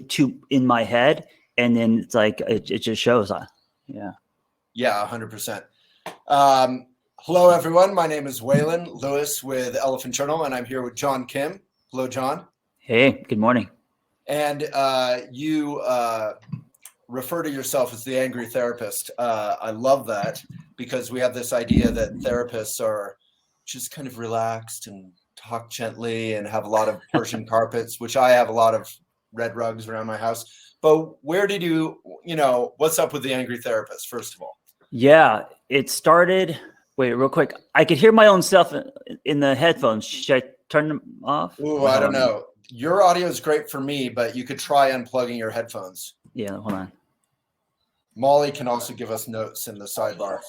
to in my head, and then it's like it just shows. Yeah. Yeah, 100%. Hello, everyone. My name is Waylon Lewis with Elephant Journal, and I'm here with John Kim. Hello, John. Hey, good morning. And you refer to yourself as the angry therapist. I love that because we have this idea that therapists are just kind of relaxed and talk gently and have a lot of Persian carpets, which I have a lot of red rugs around my house. But where did what's up with the angry therapist, first of all? Yeah, it started. Wait, real quick. I could hear my own self in the headphones. Should I turn them off? Ooh, I don't know. Your audio is great for me, but you could try unplugging your headphones. Yeah, hold on. Molly can also give us notes in the sidebar.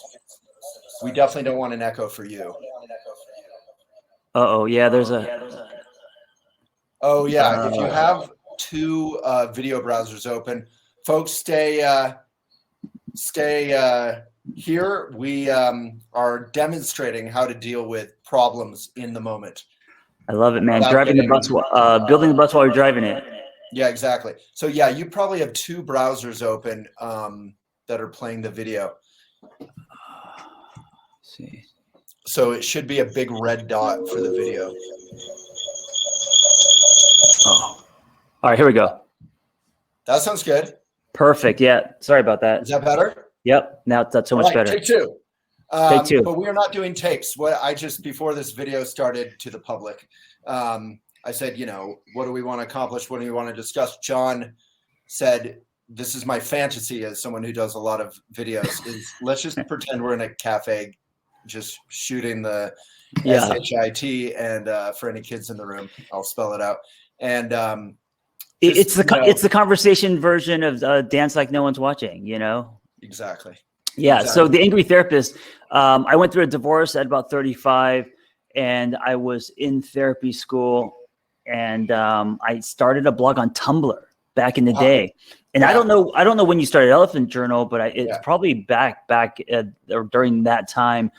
We definitely don't want an echo for you. Uh-oh, yeah, there's a... Oh, yeah, if you have two video browsers open, folks, stay here. We are demonstrating how to deal with problems in the moment. I love it, man. Driving the bus, building the bus while you're driving it. Yeah, exactly. So yeah, you probably have two browsers open that are playing the video. Let's see. So it should be a big red dot for the video. Oh, all right, here we go. That sounds good. Perfect. Yeah, sorry about that. Is that better? Yep. Now that's so much better. Take two. Take two. But we are not doing takes. What I just, before this video started to the public, I said, what do we want to accomplish? What do we want to discuss? John said, this is my fantasy as someone who does a lot of videos, is let's just pretend we're in a cafe, just shooting the SHIT, and for any kids in the room, I'll spell it out. And it's the conversation version of dance like no one's watching, Exactly. Yeah. Exactly. So the angry therapist, I went through a divorce at about 35, and I was in therapy school, and I started a blog on Tumblr back in the day. And I don't know when you started Elephant Journal, but it's probably back or during that time.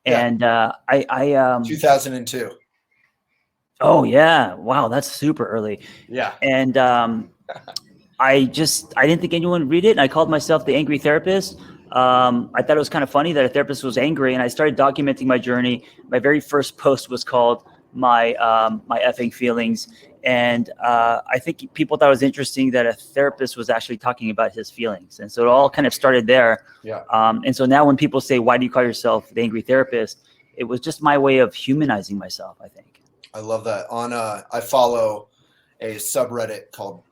And I 2002. Oh yeah. Wow. That's super early. Yeah. And I didn't think anyone would read it. And I called myself the angry therapist. I thought it was kind of funny that a therapist was angry, and I started documenting my journey. My very first post was called my effing feelings. And I think people thought it was interesting that a therapist was actually talking about his feelings. And so it all kind of started there. Yeah. And so now when people say, why do you call yourself the angry therapist? It was just my way of humanizing myself, I think. I love that. I follow a subreddit called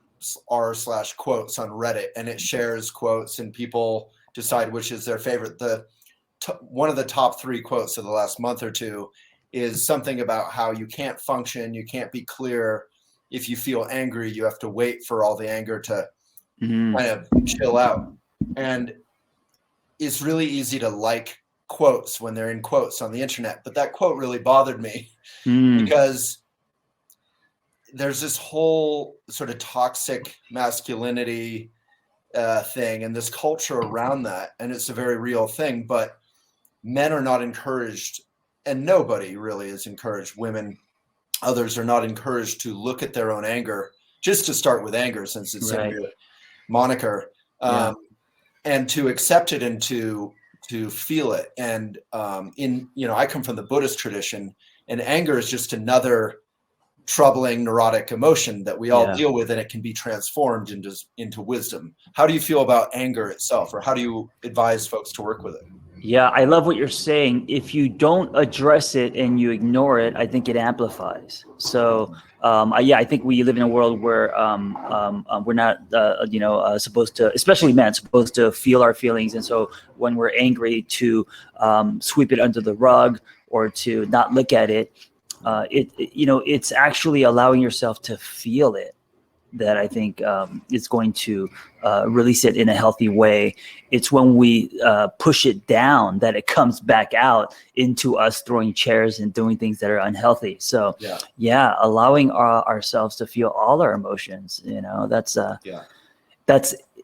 r/quotes on Reddit, and it shares quotes, and people decide which is their favorite. One of the top 3 quotes of the last month or two is something about how you can't function, you can't be clear. If you feel angry, you have to wait for all the anger to kind of chill out. And it's really easy to like quotes when they're in quotes on the internet, but that quote really bothered me because there's this whole sort of toxic masculinity thing and this culture around that, and it's a very real thing, but men are not encouraged, and nobody really is encouraged. Women, others are not encouraged to look at their own anger, just to start with anger, since it's in your moniker, and to accept it and to feel it. And I come from the Buddhist tradition, and anger is just another troubling neurotic emotion that we all deal with, and it can be transformed into wisdom. How do you feel about anger itself, or how do you advise folks to work with it? Yeah, I love what you're saying. If you don't address it and you ignore it, I think it amplifies. So, I think we live in a world where we're not, supposed to, especially men, supposed to feel our feelings. And so when we're angry, to sweep it under the rug or to not look at it, it's actually allowing yourself to feel it that I think is going to release it in a healthy way. It's when we push it down that it comes back out into us throwing chairs and doing things that are unhealthy. So allowing ourselves to feel all our emotions,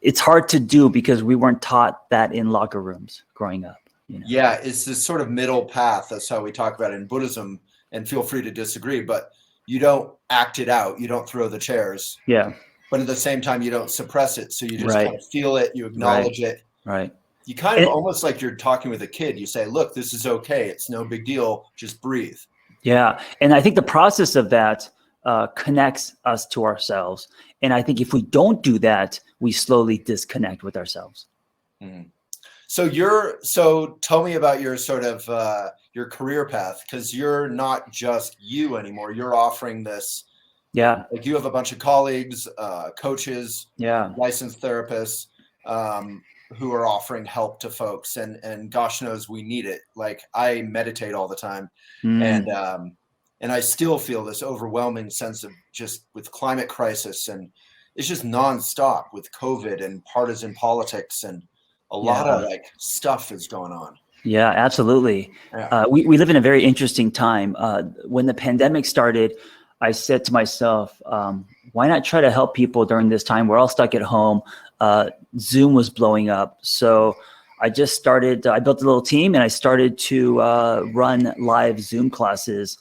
it's hard to do because we weren't taught that in locker rooms growing up. Yeah, it's this sort of middle path. That's how we talk about it in Buddhism, and feel free to disagree, but you don't act it out. You don't throw the chairs. Yeah. but at the same time, you don't suppress it. So you just Right. kind of feel it, you Right. acknowledge it. Right. You kind of And almost like you're talking with a kid. You say, look, this is okay. It's no big deal. Just breathe. yeah, and I think the process of that connects us to ourselves. And I think if we don't do that, we slowly disconnect with ourselves. Mhm. So tell me about your sort of your career path, because you're not just you anymore. You're offering this, Yeah. like you have a bunch of colleagues, coaches, Yeah. licensed therapists, who are offering help to folks, and gosh knows we need it. Like I meditate all the time, and Mm. and I still feel this overwhelming sense of just with climate crisis, and it's just nonstop with COVID and partisan politics, and a lot of Yeah. like stuff is going on. Yeah, absolutely. Yeah. We live in a very interesting time. When the pandemic started, I said to myself, why not try to help people during this time? We're all stuck at home. Zoom was blowing up. So I just started, I built a little team and I started to run live Zoom classes.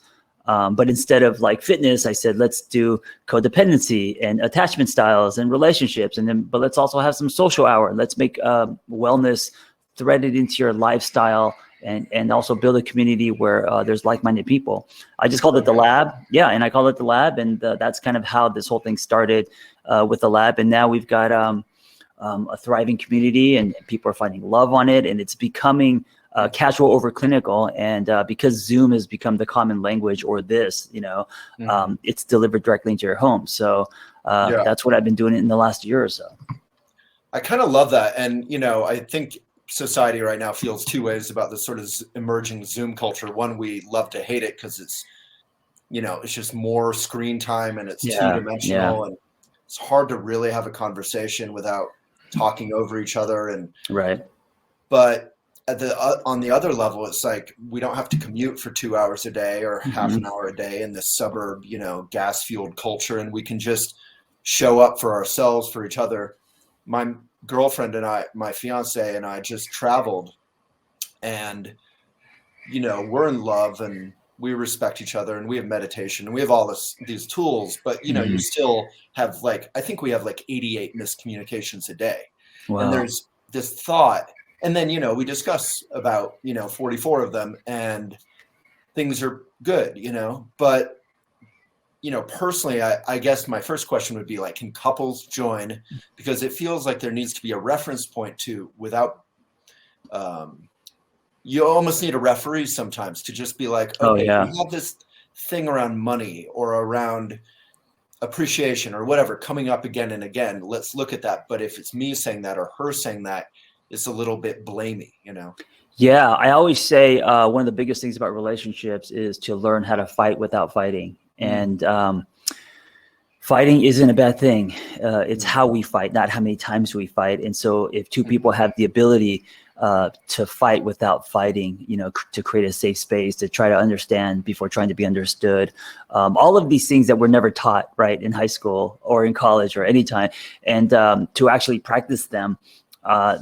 But instead of like fitness, I said, let's do codependency and attachment styles and relationships. But let's also have some social hour. Let's make wellness threaded into your lifestyle and also build a community where there's like-minded people. I just called it the Okay. lab. Yeah. And I called it the lab. And that's kind of how this whole thing started with the lab. And now we've got a thriving community and people are finding love on it. And it's becoming casual over clinical. And because Zoom has become the common language or it's delivered directly into your home. So Yeah. that's what I've been doing in the last year or so. I kind of love that. And, I think society right now feels two ways about this sort of emerging Zoom culture. One, we love to hate it because it's, it's just more screen time and it's two-dimensional, and it's hard to really have a conversation without talking over each other. And Right. but at on the other level, it's like we don't have to commute for 2 hours a day or half an hour a day in this suburb, gas fueled culture, and we can just show up for ourselves, for each other. My girlfriend and I, my fiance and I, just traveled, and we're in love and we respect each other and we have meditation and we have all these tools, but you still have I think we have 88 miscommunications a day. Wow. And there's this thought, and then we discuss about 44 of them, and things are good, but personally, I guess my first question would be can couples join? Because it feels like there needs to be a reference point to, without, you almost need a referee sometimes to just be like, okay, we have this thing around money or around appreciation or whatever coming up again and again. Let's look at that. But if it's me saying that or her saying that, it's a little bit blamey, Yeah, I always say one of the biggest things about relationships is to learn how to fight without fighting. And fighting isn't a bad thing. It's how we fight, not how many times we fight. And so if two people have the ability to fight without fighting, to create a safe space, to try to understand before trying to be understood, all of these things that were never taught, right, in high school or in college or any time, and to actually practice them,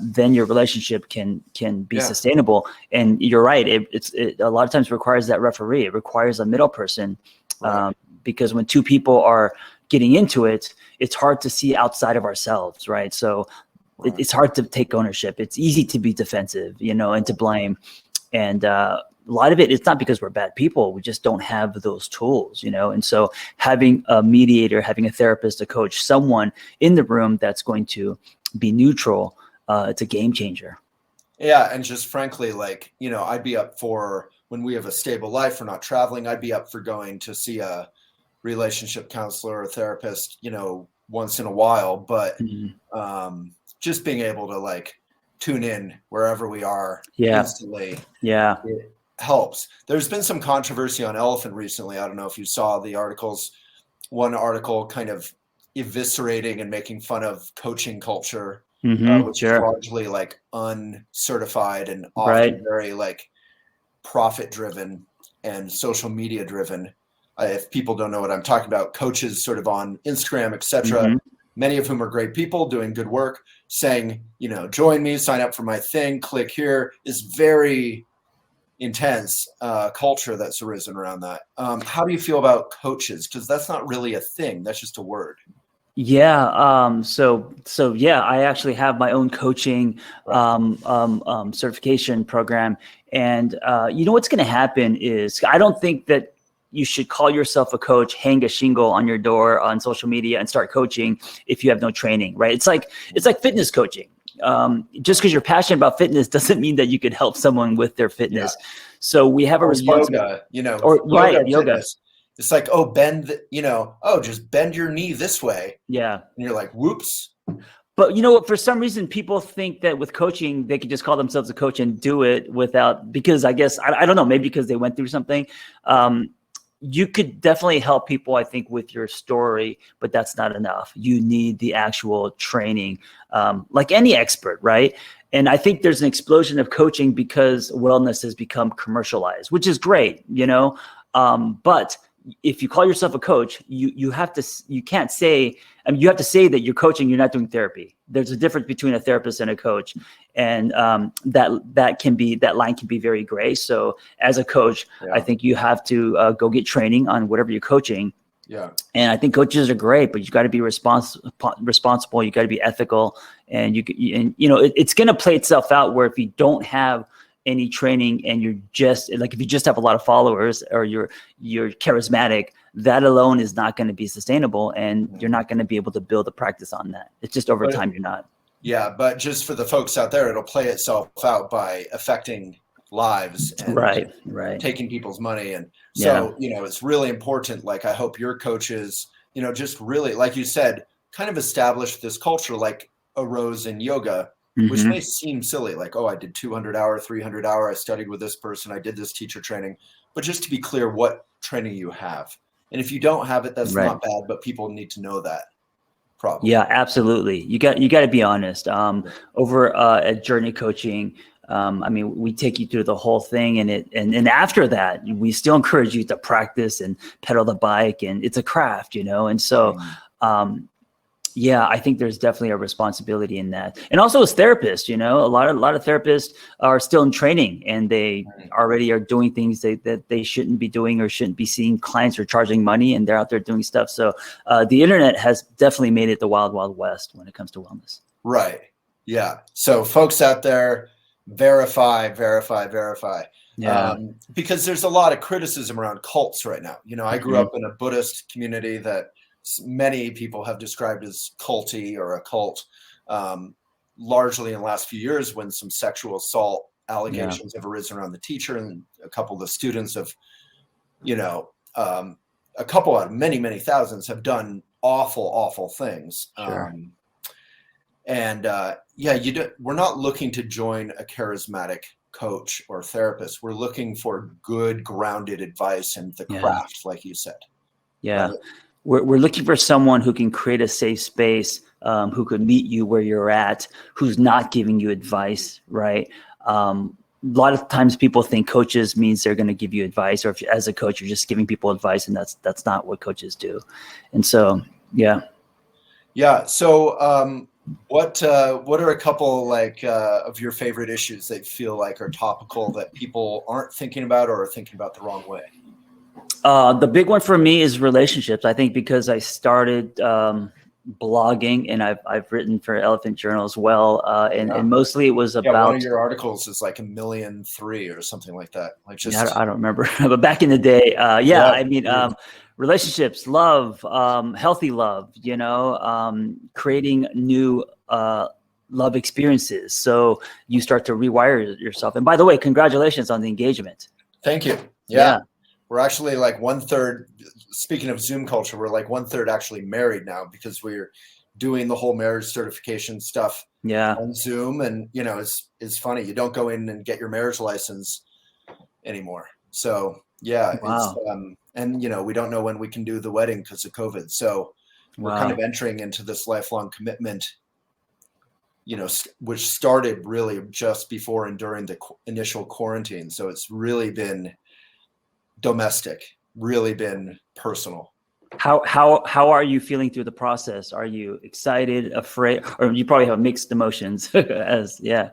then your relationship can be sustainable. And you're right, it a lot of times requires that referee. It requires a middle person, because when two people are getting into it, it's hard to see outside of ourselves, right? So it's hard to take ownership. It's easy to be defensive, and to blame. And a lot of it, it's not because we're bad people. We just don't have those tools, And so having a mediator, having a therapist, a coach, someone in the room that's going to be neutral, it's a game changer. Yeah. And just frankly, I'd be up for, when we have a stable life, we're not traveling, I'd be up for going to see a relationship counselor or therapist, once in a while. But just being able to tune in wherever we are instantly, it helps. There's been some controversy on elephant recently. I don't know if you saw the articles. One article kind of eviscerating and making fun of coaching culture, which is largely uncertified and often very profit driven and social media driven. If people don't know what I'm talking about, coaches sort of on Instagram, etc., many of whom are great people doing good work, saying, join me, sign up for my thing, click here, is very intense culture that's arisen around that. How do you feel about coaches? Because that's not really a thing. That's just a word. Yeah. So yeah, I actually have my own coaching certification program, and you know what's going to happen is I don't think that you should call yourself a coach, hang a shingle on your door on social media, and start coaching if you have no training. Right? It's like fitness coaching. Just because you're passionate about fitness doesn't mean that you could help someone with their Yeah. fitness. So we have a Or responsibility. yoga, you know, Or yoga right, yoga. fitness. It's like, oh, just bend your knee this way. Yeah. And you're like, whoops. But you know what? For some reason, people think that with coaching, they could just call themselves a coach and do it without, because I guess, I don't know, maybe because they went through something. You could definitely help people, I think, with your story, but that's not enough. You need the actual training, like any expert, right? And I think there's an explosion of coaching because wellness has become commercialized, which is great, you know? But if you call yourself a coach, you can't say, I mean, you have to say that you're coaching, you're not doing therapy. There's a difference between a therapist and a coach. And that line can be very gray. So as a coach, I think you have to go get training on whatever you're coaching. Yeah. And I think coaches are great, but you got to be responsible. You got to be ethical, and it's going to play itself out where if you don't have any training and you're just like, if you just have a lot of followers or you're charismatic, that alone is not going to be sustainable, and you're not going to be able to build a practice on that. It's just over time you're not. Yeah, but just for the folks out there, it'll play itself out by affecting lives and right taking people's money. And so, it's really important. Like, I hope your coaches, just really, like you said, kind of establish this culture like arose in yoga, which may seem silly. Like, oh, I did 200 hour, 300 hour. I studied with this person. I did this teacher training. But just to be clear, what training you have. And if you don't have it, that's not bad, but people need to know that. Probably. Yeah, absolutely. You got to be honest. Over at Journey Coaching, I mean, we take you through the whole thing, and after that, we still encourage you to practice and pedal the bike, and it's a craft, And so, yeah, I think there's definitely a responsibility in that. And also as therapists, a lot of therapists are still in training, and they already are doing things that they shouldn't be doing or shouldn't be seeing clients or charging money, and they're out there doing stuff. So the internet has definitely made it the wild, wild west when it comes to wellness. Right. Yeah. So folks out there, verify. Yeah. Because there's a lot of criticism around cults right now. I grew up in a Buddhist community that many people have described as culty or a cult, largely in the last few years when some sexual assault allegations have arisen around the teacher, and a couple of the students have, a couple out of many, many thousands have done awful things. Sure. We're not looking to join a charismatic coach or therapist. We're looking for good, grounded advice and the craft, like you said. Yeah. Right? We're looking for someone who can create a safe space, who could meet you where you're at, who's not giving you advice, right? A lot of times people think coaches means they're going to give you advice, or if as a coach, you're just giving people advice, and that's not what coaches do. And so, yeah. Yeah. So, what are a couple of your favorite issues that feel like are topical that people aren't thinking about or are thinking about the wrong way? The big one for me is relationships. I think because I started blogging, and I've written for Elephant Journal as well, and mostly it was about. One of your articles is like 1.3 million or something like that. Like just I don't remember, but back in the day, I mean, relationships, love, healthy love, creating new love experiences. So you start to rewire yourself. And by the way, congratulations on the engagement. Thank you. Yeah. We're actually like 1/3, speaking of Zoom culture, we're like 1/3 actually married now because we're doing the whole marriage certification stuff on Zoom. And, it's funny. You don't go in and get your marriage license anymore. So, wow. It's, we don't know when we can do the wedding because of COVID. So we're kind of entering into this lifelong commitment, which started really just before and during the initial quarantine. So it's really been domestic, really been personal. How are you feeling through the process? Are you excited, afraid, or you probably have mixed emotions? The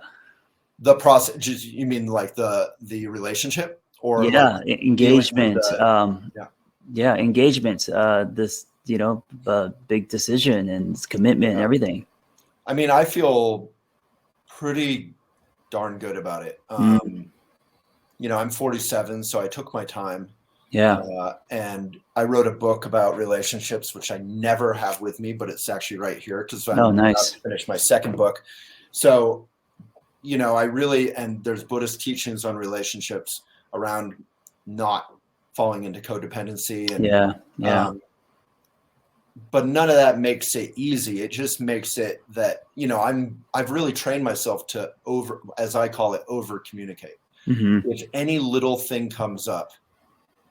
process, you mean like the relationship, or engagement? Engagement. big decision and it's commitment and everything. I mean, I feel pretty darn good about it. I'm 47, so I took my time. Yeah. And I wrote a book about relationships, which I never have with me, but it's actually right here because I'm about to finish my second book. So, and there's Buddhist teachings on relationships around not falling into codependency. And but none of that makes it easy. It just makes it that, I've really trained myself to as I call it, over communicate. If any little thing comes up,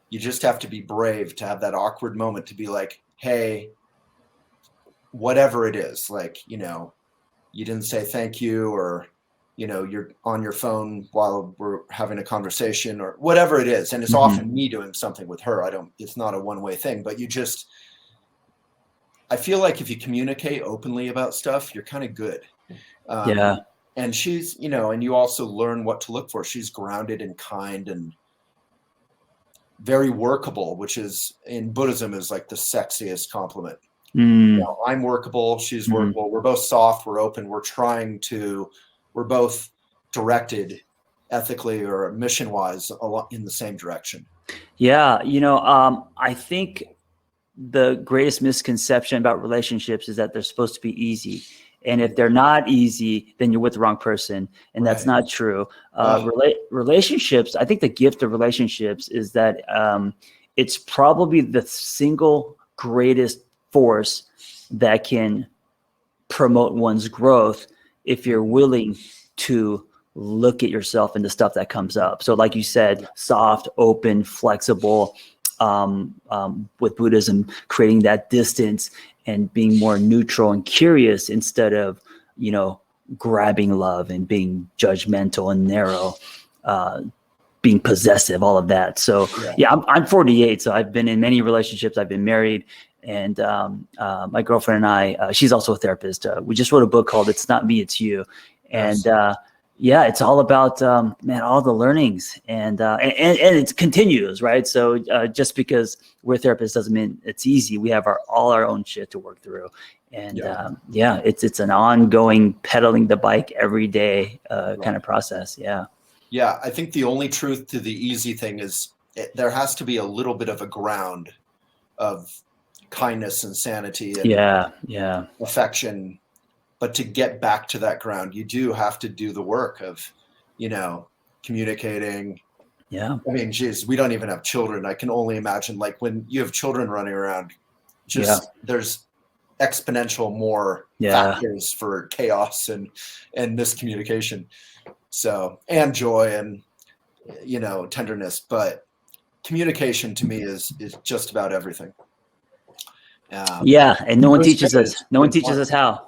you just have to be brave to have that awkward moment to be like, hey, whatever it is, like, you didn't say thank you, or, you're on your phone while we're having a conversation or whatever it is. And it's often me doing something with her. It's not a one-way thing, but I feel like if you communicate openly about stuff, you're kind of good. And she's, and you also learn what to look for. She's grounded and kind and very workable, which is in Buddhism is like the sexiest compliment. I'm workable. She's workable. We're both soft. We're open. We're both directed ethically or mission wise in the same direction. Yeah. I think the greatest misconception about relationships is that they're supposed to be easy. And if they're not easy, then you're with the wrong person. And that's not true. Relationships, I think the gift of relationships is that it's probably the single greatest force that can promote one's growth if you're willing to look at yourself and the stuff that comes up. So like you said, soft, open, flexible, with Buddhism, creating that distance and being more neutral and curious instead of, grabbing love and being judgmental and narrow, being possessive, all of that. So I'm 48. So I've been in many relationships. I've been married, and my girlfriend and I, she's also a therapist. We just wrote a book called "It's Not Me, It's You," and it's all about all the learnings, and it continues, right? So just because we're therapists doesn't mean it's easy. We have all our own shit to work through, and it's an ongoing pedaling the bike every day kind of process. Yeah, I think the only truth to the easy thing is there has to be a little bit of a ground of kindness and sanity and affection. But to get back to that ground, you do have to do the work of, communicating. Yeah. I mean, geez, we don't even have children. I can only imagine, like, when you have children running around, there's exponential more factors for chaos and miscommunication. So, and joy and, tenderness. But communication to me is just about everything. And no one teaches us. No one teaches us how.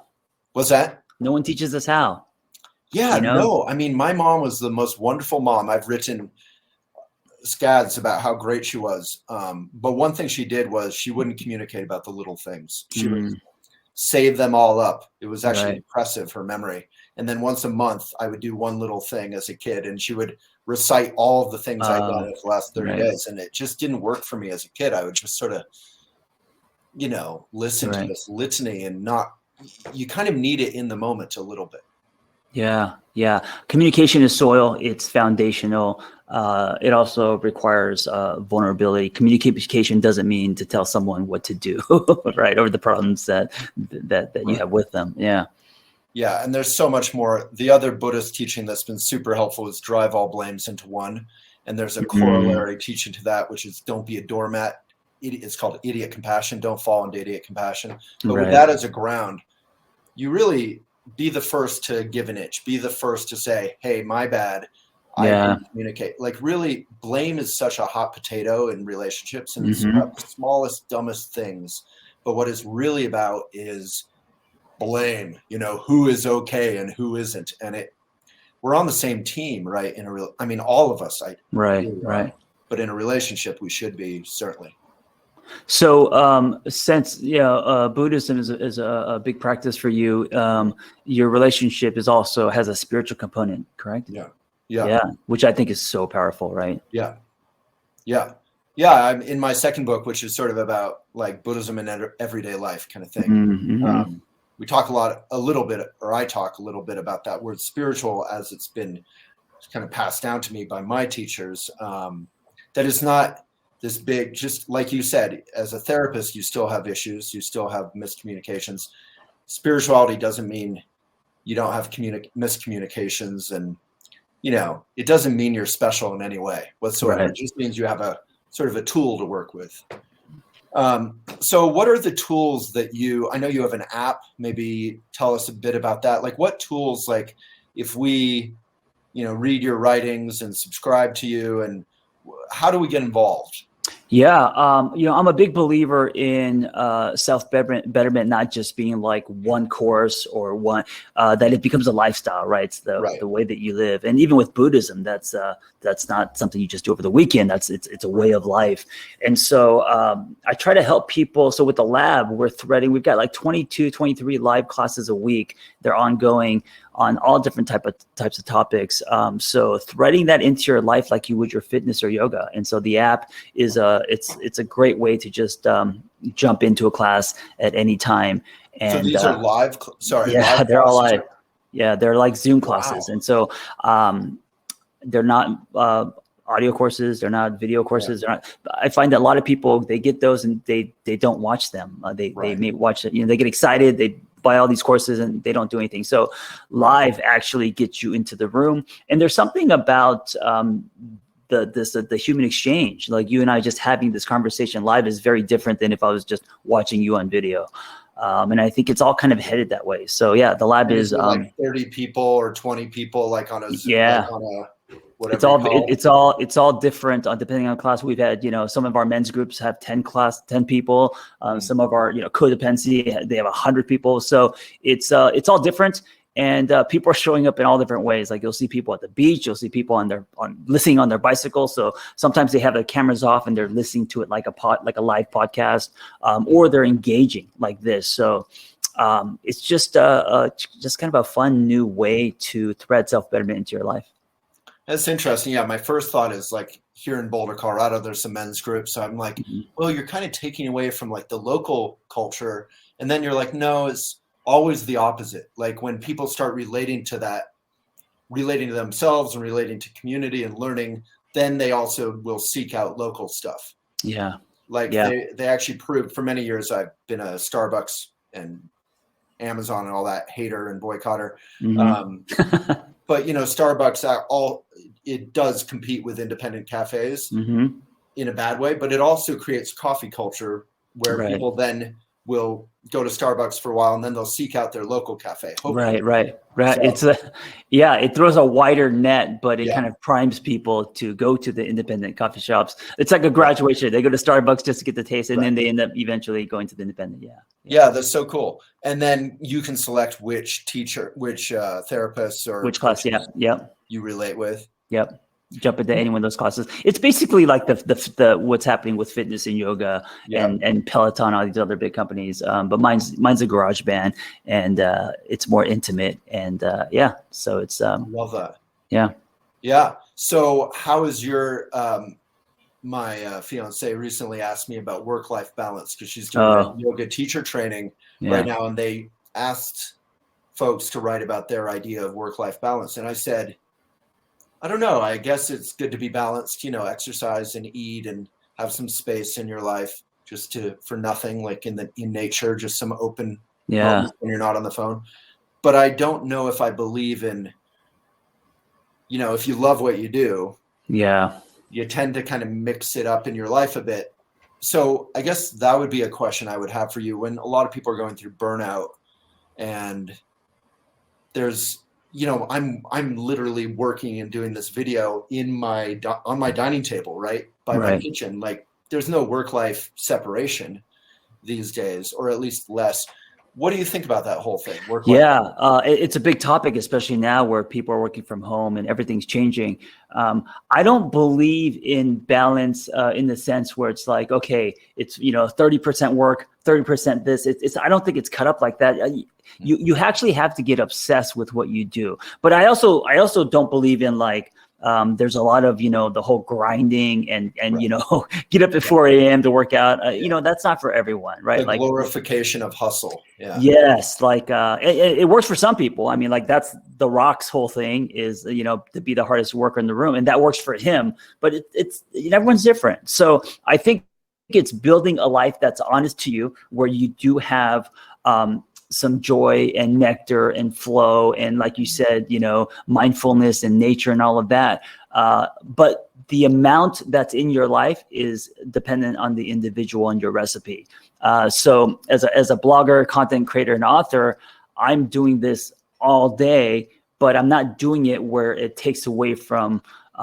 What's that? No one teaches us how. Yeah, no. I mean, my mom was the most wonderful mom. I've written scads about how great she was. But one thing she did was she wouldn't communicate about the little things. She would save them all up. It was actually impressive, her memory. And then once a month, I would do one little thing as a kid, and she would recite all of the things I'd done in the last 30 days. And it just didn't work for me as a kid. I would just sort of, listen to this litany and you kind of need it in the moment a little bit. Yeah. Communication is soil. It's foundational. It also requires vulnerability. Communication doesn't mean to tell someone what to do, right? Or the problems that you have with them. Yeah. Yeah. And there's so much more. The other Buddhist teaching that's been super helpful is drive all blames into one. And there's a corollary teaching to that, which is don't be a doormat. It's called idiot compassion. Don't fall into idiot compassion. But with that as a ground, you really be the first to give an inch, be the first to say, hey, my bad. I didn't communicate. Like, really, blame is such a hot potato in relationships, and it's about the smallest, dumbest things. But what it's really about is blame, who is okay and who isn't. And we're on the same team, right? All of us. Right. But in a relationship, we should be, certainly. So since Buddhism is a big practice for you, your relationship has a spiritual component, correct? Yeah. Which I think is so powerful, right? Yeah. Yeah, I'm in my second book, which is sort of about like Buddhism and everyday life kind of thing. Mm-hmm. We talk a little bit, or I talk a little bit about that word spiritual as it's been kind of passed down to me by my teachers. That is not this big, just like you said, as a therapist, you still have issues, you still have miscommunications. Spirituality doesn't mean you don't have miscommunications, and it doesn't mean you're special in any way whatsoever. Right. It just means you have a sort of a tool to work with. So what are the tools that I know you have an app, maybe tell us a bit about that. Like what tools, like if we, read your writings and subscribe to you, and how do we get involved? Yeah, I'm a big believer in self-betterment, not just being like one course or one, that it becomes a lifestyle, right? It's the way that you live. And even with Buddhism, that's not something you just do over the weekend. It's a way of life. And so I try to help people. So with the lab, we've got like 22, 23 live classes a week. They're ongoing on all different types of topics. So threading that into your life like you would your fitness or yoga. And so the app is it's a great way to just jump into a class at any time. And so these are live. Yeah, live they're all classes? live. Yeah, they're like Zoom classes. Wow. And so they're not audio courses. They're not video courses. Yeah. I find that a lot of people, they get those and they don't watch them. They may watch it. They get excited. They buy all these courses and they don't do anything. So live actually gets you into the room. And there's something about the human exchange, like you and I just having this conversation live is very different than if I was just watching you on video. And I think it's all kind of headed that way. So yeah, the lab is like 30 people or 20 people, like on a Zoom, yeah. like on a whatever. It's all different depending on class. We've had, some of our men's groups have 10 people. Some of our, codependency, they have 100 people. So it's all different. And people are showing up in all different ways. Like you'll see people at the beach, you'll see people listening on their bicycle. So sometimes they have their cameras off and they're listening to it like a live podcast, or they're engaging like this. So it's just kind of a fun new way to thread self-betterment into your life. That's interesting. Yeah, my first thought is like here in Boulder, Colorado, there's some men's groups. So I'm like, well, you're kind of taking away from like the local culture. And then you're like, no, it's always the opposite. Like when people start relating to themselves and relating to community and learning, then they also will seek out local stuff. Yeah. They actually proved for many years, I've been a Starbucks and Amazon and all that hater and boycotter. But Starbucks, it does compete with independent cafes in a bad way, but it also creates coffee culture where people then will go to Starbucks for a while and then they'll seek out their local cafe. Hopefully. Right. So, it throws a wider net, but it kind of primes people to go to the independent coffee shops. It's like a graduation. They go to Starbucks just to get the taste, and then they end up eventually going to the independent. Yeah, that's so cool. And then you can select which therapists or which class. You relate with. Yep. Jump into any one of those classes. It's basically like the what's happening with fitness and yoga and Peloton, all these other big companies. But mine's a garage band, and it's more intimate, and so it's love that. Yeah. So how is your my fiance recently asked me about work-life balance because she's doing yoga teacher training right now, and they asked folks to write about their idea of work-life balance, and I said, I don't know. I guess it's good to be balanced, exercise and eat and have some space in your life just for nothing, like in nature, just some open moments when you're not on the phone. But I don't know if I believe in, if you love what you do, you tend to kind of mix it up in your life a bit. So I guess that would be a question I would have for you when a lot of people are going through burnout and there's, I'm literally working and doing this video on my dining table, right? By my kitchen. Like there's no work-life separation these days, or at least less. What do you think about that whole thing? It's a big topic, especially now where people are working from home and everything's changing. I don't believe in balance in the sense where it's like, okay, it's 30% work, 30% this. I don't think it's cut up like that. You actually have to get obsessed with what you do. But I also don't believe in like there's a lot of, the whole grinding and Right. get up at 4 a.m. to work out. That's not for everyone, right? The Like glorification of hustle. Yeah. yes, like it works for some people. I mean, like that's The Rock's whole thing is, to be the hardest worker in the room, and that works for him. But it's everyone's different. So I think it's building a life that's honest to you, where you do have some joy and nectar and flow, and like you said, mindfulness and nature and all of that. But the amount that's in your life is dependent on the individual and your recipe. So as a blogger, content creator, and author, I'm doing this all day, but I'm not doing it where it takes away from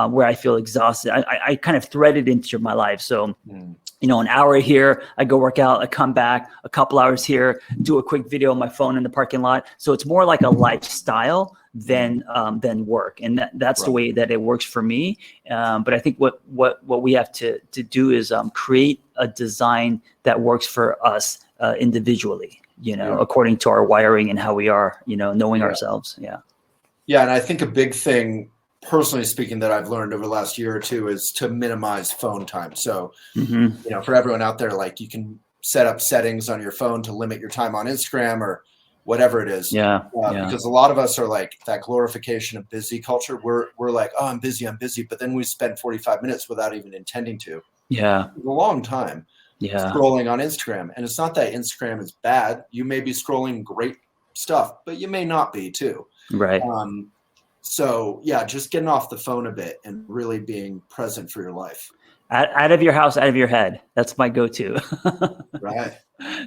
where I feel exhausted. I kind of thread it into my life. So, an hour here, I go work out, I come back, a couple hours here, do a quick video on my phone in the parking lot. So it's more like a lifestyle than work. And that's the way that it works for me. But I think what we have to do is create a design that works for us individually, according to our wiring and how we are, knowing ourselves. Yeah. Yeah. And I think a big thing, personally speaking, that I've learned over the last year or two is to minimize phone time. So, for everyone out there, like you can set up settings on your phone to limit your time on Instagram or whatever it is. Because a lot of us are like that glorification of busy culture. We're like, oh, I'm busy. But then we spend 45 minutes without even intending to. Yeah. It's a long time scrolling on Instagram. And it's not that Instagram is bad. You may be scrolling great stuff, but you may not be too. Right. So yeah, just getting off the phone a bit and really being present for your life. Out of your house, out of your head. That's my go-to. Right.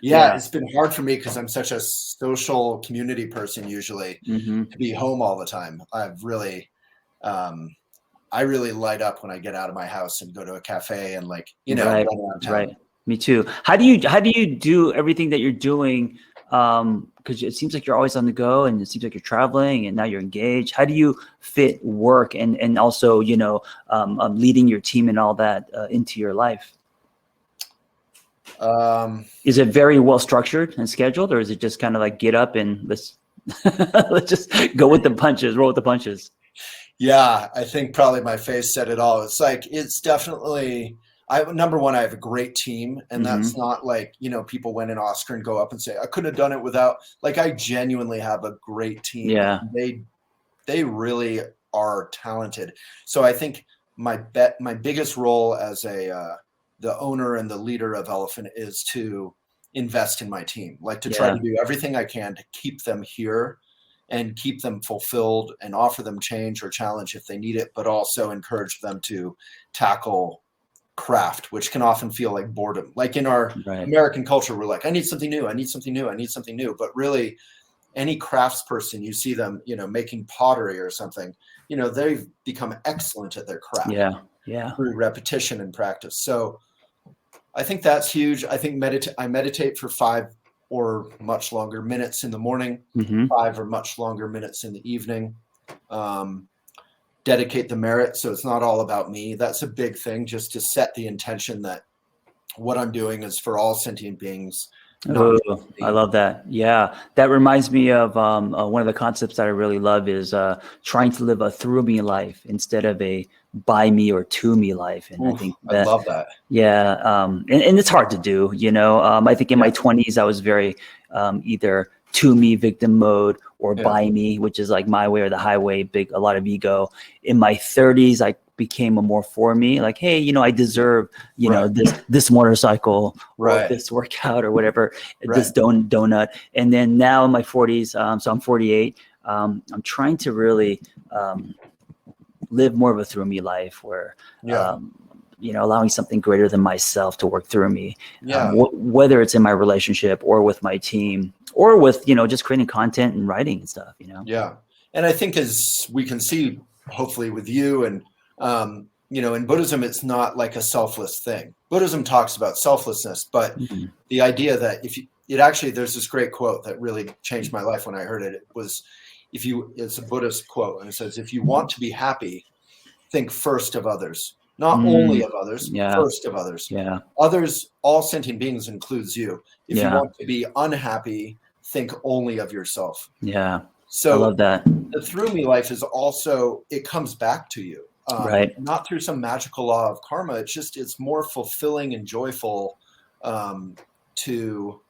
Yeah. It's been hard for me because I'm such a social community person usually to be home all the time. I've really, I really light up when I get out of my house and go to a cafe and run around town. Right. Me too. How do you do everything that you're doing? Because it seems like you're always on the go, and it seems like you're traveling, and now you're engaged. How do you fit work and also leading your team and all that into your life? Is it very well structured and scheduled, or is it just kind of like get up and let's just go with the punches, roll with the punches? Yeah, I think probably my face said it all. It's like it's definitely. Number one, I have a great team, and that's not like, people win an Oscar and go up and say, I couldn't have done it without, like, I genuinely have a great team. Yeah. They really are talented. So I think my biggest role as the owner and the leader of Elephant is to invest in my team, like to try to do everything I can to keep them here and keep them fulfilled and offer them change or challenge if they need it, but also encourage them to tackle craft, which can often feel like boredom. Like in our American culture, we're like, I need something new. But really, any crafts person, you see them, making pottery or something, they've become excellent at their craft. Yeah. Through repetition and practice. So I think that's huge. I think I meditate for 5 or much longer minutes in the morning, 5 or much longer minutes in the evening. Dedicate the merit, so it's not all about me. That's a big thing, just to set the intention that what I'm doing is for all sentient beings. Oh, I love that. Yeah, that reminds me of one of the concepts that I really love is trying to live a through me life instead of a by me or to me life. And I think I love that. Yeah, and it's hard to do. I think in my 20s I was very either to me victim mode or by me, which is like my way or the highway, a lot of ego. In my 30s, I became a more for me, like, hey, I deserve, this motorcycle or this workout or whatever, this donut. And then now in my 40s, so I'm 48, I'm trying to really live more of a through me life where, allowing something greater than myself to work through me, whether it's in my relationship or with my team or with, just creating content and writing and stuff, Yeah. And I think as we can see, hopefully with you and, in Buddhism, it's not like a selfless thing. Buddhism talks about selflessness, but the idea that there's this great quote that really changed my life when I heard it. It was, it's a Buddhist quote, and it says, if you want to be happy, think first of others. Not only of others, first of others. Yeah. Others, all sentient beings includes you. If you want to be unhappy, think only of yourself. Yeah. So I love that. The through me life is also, it comes back to you. Right. Not through some magical law of karma. It's more fulfilling and joyful to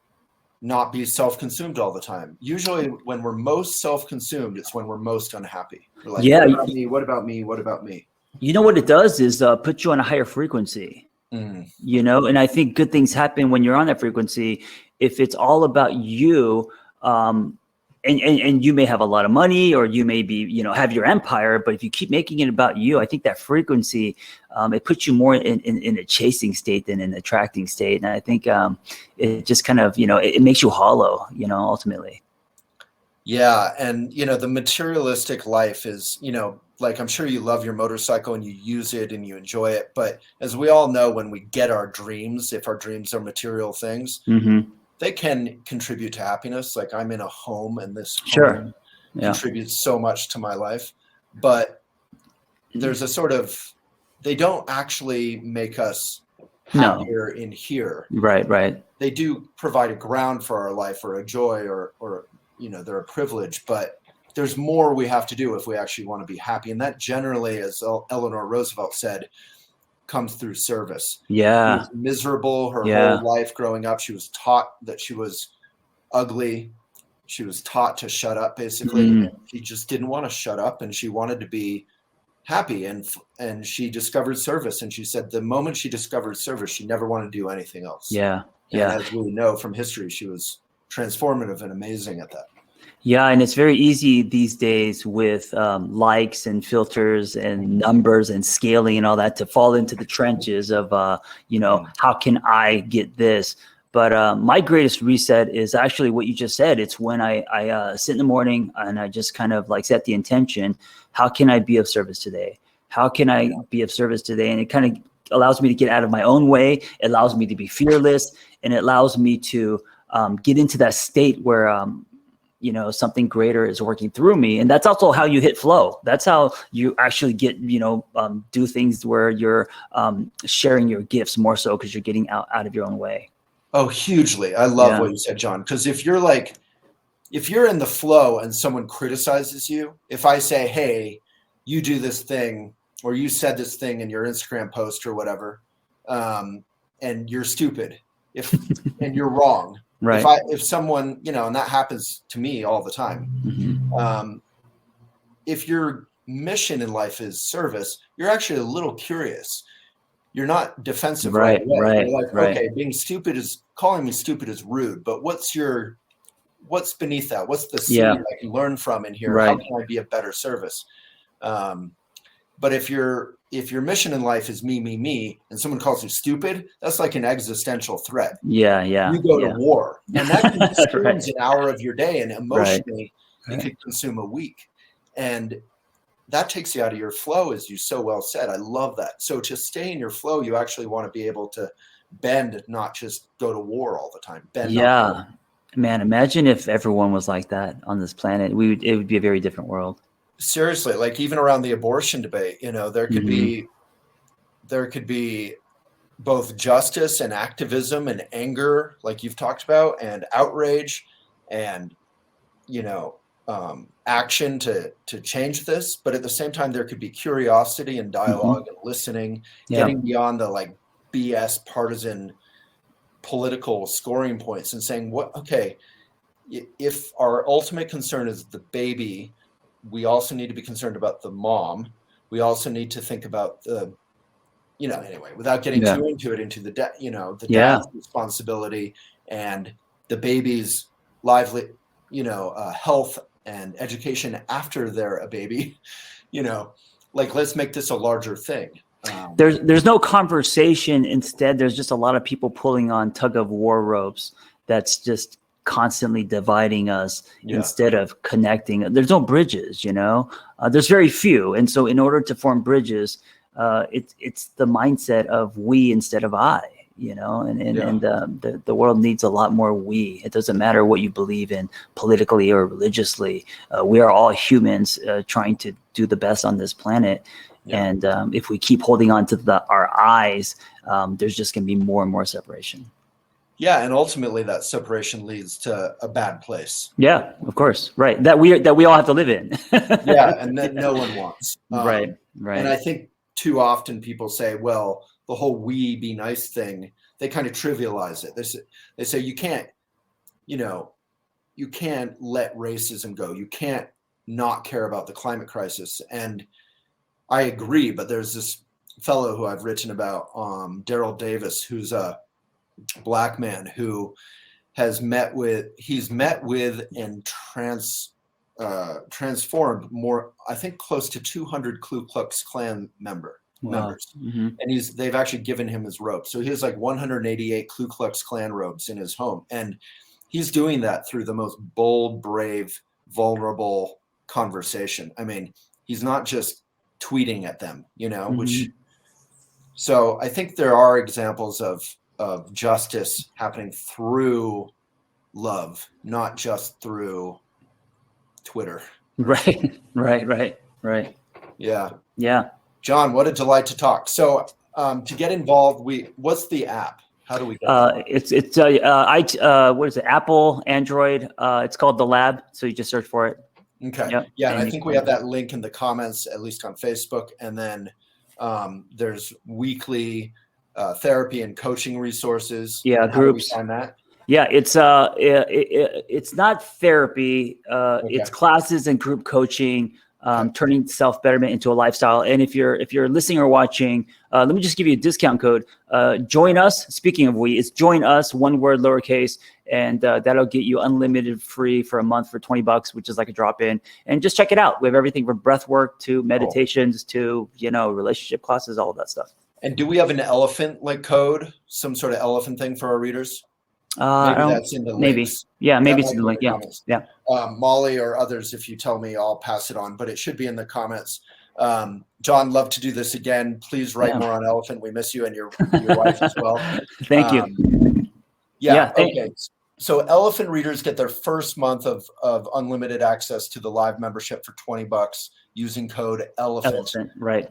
not be self-consumed all the time. Usually when we're most self-consumed, it's when we're most unhappy. We're like, Yeah. what about me? What about me? What about me? You know what it does is put you on a higher frequency, you know, and I think good things happen when you're on that frequency. If it's all about you, and you may have a lot of money, or you may be, you know, have your empire, but if you keep making it about you, I think that frequency, it puts you more in a chasing state than an attracting state. And I think it just kind of, you know, it makes you hollow, you know, ultimately. Yeah. And, you know, the materialistic life is, you know, like, I'm sure you love your motorcycle and you use it and you enjoy it. But as we all know, when we get our dreams, if our dreams are material things, they can contribute to happiness. Like, I'm in a home, and this home contributes so much to my life. But there's a sort of, they don't actually make us happier in here. Right. They do provide a ground for our life, or a joy, or you know, they're a privilege, but there's more we have to do if we actually want to be happy. And that generally, as Eleanor Roosevelt said, comes through service. Yeah. She was miserable her whole life growing up. She was taught that she was ugly. She was taught to shut up, basically. And she just didn't want to shut up, and she wanted to be happy. And she discovered service. And she said the moment she discovered service, she never wanted to do anything else. And as we know from history, she was transformative and amazing at that. Yeah, and it's very easy these days with likes and filters and numbers and scaling and all that to fall into the trenches of, you know, how can I get this? But my greatest reset is actually what you just said. It's when I sit in the morning and I just kind of like set the intention, how can I be of service today? How can I be of service today? And it kind of allows me to get out of my own way. It allows me to be fearless, and it allows me to get into that state where, you know, something greater is working through me. And that's also how you hit flow. That's how you actually get, you know, do things where you're sharing your gifts more so because you're getting out of your own way. Oh, hugely. I love what you said, John, because if you're in the flow and someone criticizes you, if I say, hey, you do this thing, or you said this thing in your Instagram post or whatever, and you're stupid, and you're wrong. Right. If someone, you know, and that happens to me all the time. If your mission in life is service, you're actually a little curious. You're not defensive right away. You're like, okay, calling me stupid is rude, but what's beneath that? What's the seed I can learn from in here? How can I be a better service? But if your mission in life is me, and someone calls you stupid, that's like an existential threat. Yeah. You go to war, and that consumes an hour of your day, and emotionally, it could consume a week, and that takes you out of your flow, as you so well said. I love that. So to stay in your flow, you actually want to be able to bend, not just go to war all the time. Yeah, man, imagine if everyone was like that on this planet. It would be a very different world. Seriously, like even around the abortion debate, you know, there could be both justice and activism and anger, like you've talked about, and outrage, and, you know, action to change this. But at the same time, there could be curiosity and dialogue and listening, getting beyond the like BS partisan political scoring points and saying, if our ultimate concern is the baby, we also need to be concerned about the mom. We also need to think about the, you know, anyway, without getting too into it, into the dad's responsibility and the baby's lively, you know, health and education after they're a baby, you know, like, let's make this a larger thing. There's no conversation. Instead, there's just a lot of people pulling on tug of war ropes. That's just constantly dividing us instead of connecting. There's no bridges, you know, there's very few. And so in order to form bridges, it's the mindset of we instead of I, you know, and the world needs a lot more we. It doesn't matter what you believe in politically or religiously. We are all humans trying to do the best on this planet. And if we keep holding on to our eyes, there's just going to be more and more separation. Yeah, and ultimately that separation leads to a bad place. Yeah, of course, right. That we all have to live in. And that no one wants. Right. Right. And I think too often people say, well, the whole "we be nice" thing, they kind of trivialize it. They say you can't, you can't let racism go. You can't not care about the climate crisis. And I agree, but there's this fellow who I've written about, Daryl Davis, who's a black man who has met with and transformed more, I think close to 200 Ku Klux Klan members. Mm-hmm. And they've actually given him his robe. So he has like 188 Ku Klux Klan robes in his home. And he's doing that through the most bold, brave, vulnerable conversation. I mean, he's not just tweeting at them, Mm-hmm. So I think there are examples of justice happening through love, not just through Twitter. Right. Yeah. Yeah. John, what a delight to talk. So to get involved, what's the app? How do we get that? It's what is it? Apple, Android. It's called The Lab. So you just search for it. Okay. Yep. Yeah, and I think we have that link in the comments, at least on Facebook. And then there's weekly therapy and coaching resources. Yeah, and groups. How do we find that? Yeah, it's not therapy. It's classes and group coaching, turning self-betterment into a lifestyle. And if you're listening or watching, let me just give you a discount code. Join us. Speaking of it's join us, one word, lowercase, and that'll get you unlimited free for a month for $20, which is like a drop in. And just check it out. We have everything from breath work to meditations to relationship classes, all of that stuff. And do we have an elephant code, some sort of elephant thing for our readers? Maybe that's in the links. Yeah, maybe it's in the link. Yeah. Molly or others, if you tell me, I'll pass it on, but it should be in the comments. John, love to do this again. Please write more on elephant. We miss you and your wife as well. Thank you. Okay. So elephant readers get their first month of unlimited access to the live membership for $20 using code elephant. Right.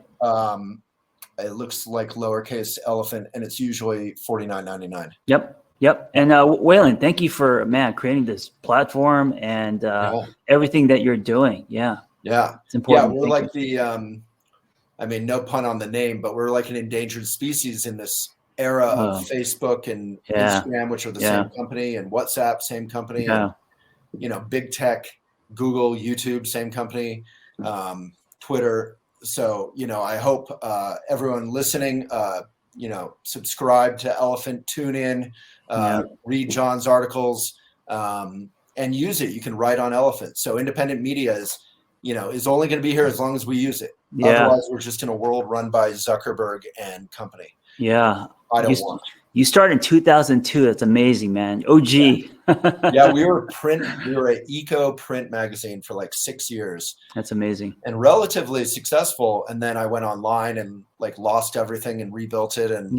It looks like lowercase elephant, and it's usually $49.99. Yep. And Waylon, thank you for creating this platform and everything that you're doing. Yeah. It's important. Yeah, we're like no pun on the name, but we're like an endangered species in this era of Facebook and Instagram, which are the same company, and WhatsApp, same company, and big tech, Google, YouTube, same company, Twitter. So, I hope everyone listening, subscribe to Elephant, tune in, read John's articles, and use it. You can write on Elephant. So independent media is only going to be here as long as we use it. Otherwise, we're just in a world run by Zuckerberg and company. Yeah. I don't want. You started in 2002. That's amazing, man. OG. Yeah, we were an eco print magazine for like 6 years. That's amazing. And relatively successful. And then I went online and lost everything and rebuilt it. And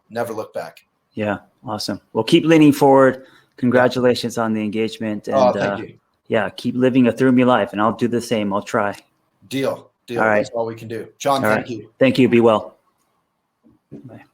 never looked back. Yeah. Awesome. Well, keep leaning forward. Congratulations on the engagement. And thank you. Yeah, keep living a through me life, and I'll do the same. I'll try. Deal. All right. That's all we can do. John, thank you. Thank you. Be well. Bye.